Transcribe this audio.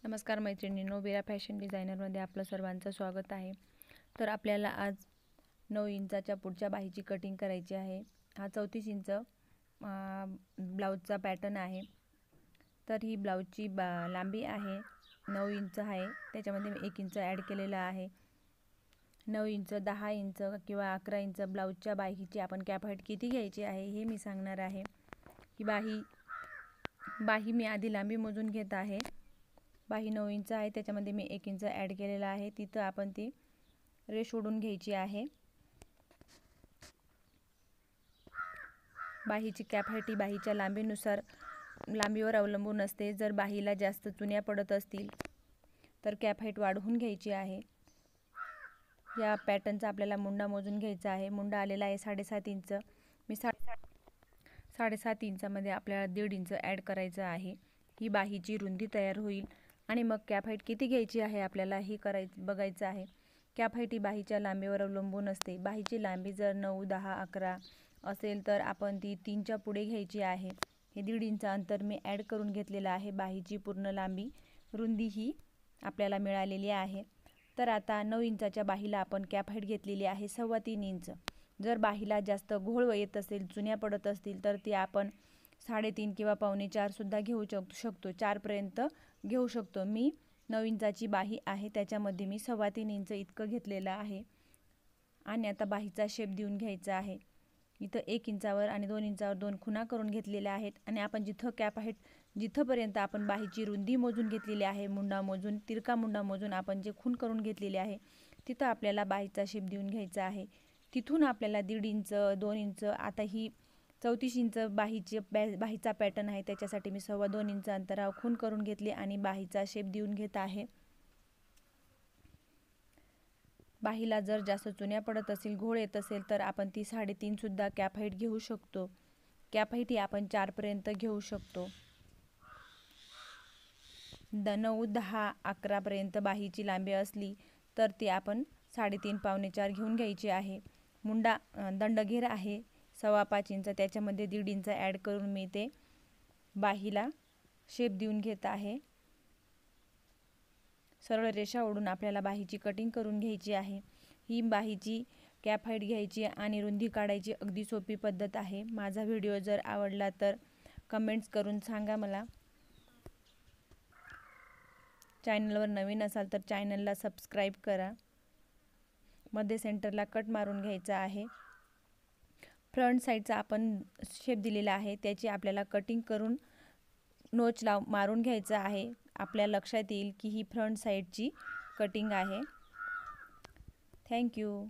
नमस्कार मैत्रिणींनो, विरा फॅशन डिझायनरमध्ये आपलं सर्वांचं स्वागत आहे। तर आपल्याला आज 9 इंचाच्या पुढच्या बाहीची कटिंग करायची आहे। हा 34 इंच ब्लाउजचा पॅटर्न आहे। तर ही ब्लाउजची लांबी आहे 9 इंच आहे। त्याच्यामध्ये मी 1 इंच ॲड केलेला आहे। 9 इंच, 10 इंच किंवा 11 इंच ब्लाउजच्या बाहीची आपण कॅप हाईट किती घ्यायची आहे हे मी सांगणार आहे। ही बाही मी आधी लांबी मोजून घेत आहे। बाही 9 इंच आहे, त्याच्यामध्ये मी 1 इंच ॲड केलेला आहे। तिथं आपण ती रेष ओढून घ्यायची आहे। बाहीची कॅप हाईट ही बाहीच्या लांबीवर अवलंबून असते। जर बाहीला जास्त चुन्या पडत असतील तर कॅप हाईट वाढवून घ्यायची आहे। या पॅटर्नचा आपल्याला मुंडा मोजून घ्यायचा आहे। मुंडा आलेला आहे 7.5 इंच। मी 7.5 इंचामध्ये आपल्याला 1.5 इंच ॲड करायचं आहे। ही बाहीची रुंदी तयार होईल आणि मग कॅप हाईट किती घ्यायची आहे आपल्याला हे बघायचं आहे। कॅप हाईट ही बाहीच्या लांबीवर अवलंबून असते। बाहीची लांबी जर 9, 10, 11 असेल तर आपण ती 3च्या पुढे घ्यायची आहे। हे 1.5 इंच अंतर मी ॲड करून घेतलेलं आहे। बाहीची पूर्ण लांबी रुंदी ही आपल्याला मिळालेली आहे। तर आता 9 इंचाच्या बाहीला आपण कॅप हाईट घेतलेली आहे 3.25 इंच। जर बाहीला जास्त घोळ येत असेल, चुन्या पडत असतील तर ती आपण 3.5 किंवा 3.25 सुद्धा घेऊ शकतो। 4 पर्यंत घेऊ शकतो। मी 9 इंचाची बाही आहे, त्याच्यामध्ये मी 3.25 इंच इतकं घेतलेलं आहे। आणि आता बाहीचा शेप देऊन घ्यायचा आहे। इथं 1 इंचावर आणि 2 इंचावर 2 खुणा करून घेतलेल्या आहेत। आणि आपण जिथं कॅप हाईट जिथंपर्यंत आपण बाहीची रुंदी मोजून घेतलेली आहे, मुंडा मोजून, तिरका मुंडा मोजून आपण जे खूण करून घेतलेले आहे तिथं आपल्याला बाहीचा शेप देऊन घ्यायचा आहे। तिथून आपल्याला 1.5 इंच, 2 इंच, आता ही 34 इंच बाहीचा पॅटर्न आहे, त्याच्यासाठी मी 2.25 इंच अंतरावर खूण करून घेतली आणि बाहीचा शेप देऊन घेत आहे। बाहीला जर जास्त चुन्या पडत असेल, घोळ येत असेल तर आपण ती 3.5 सुद्धा कॅप हाईट घेऊ शकतो। कॅप हाईट ही आपण 4 पर्यंत घेऊ शकतो। 9, 10, 11 पर्यंत बाहीची लांबी असली तर ती आपण 3.5, 4.25 घेऊन घ्यायची आहे। मुंडा दंडघेर आहे 5.25 इंच, त्याच्यामध्ये 1.5 इंच ॲड करून मी ते बाहीला शेप देऊन घेत आहे। सरळ रेषा ओढून आपल्याला बाहीची कटिंग करून घ्यायची आहे। ही बाहीची कॅप हाईट घ्यायची आणि रुंदी काढायची अगदी सोपी पद्धत आहे। माझा व्हिडिओ जर आवडला तर कमेंट्स करून सांगा मला। चॅनलवर नवीन असाल तर चॅनलला सबस्क्राईब करा। मध्ये सेंटरला कट मारून घ्यायचा आहे। फ्रंट साईडचा आपण शेप दिलेला आहे, त्याची आपल्याला कटिंग करून नोच मारून घ्यायचा आहे। आपल्या लक्षात येईल की ही फ्रंट साईडची कटिंग आहे। थँक्यू।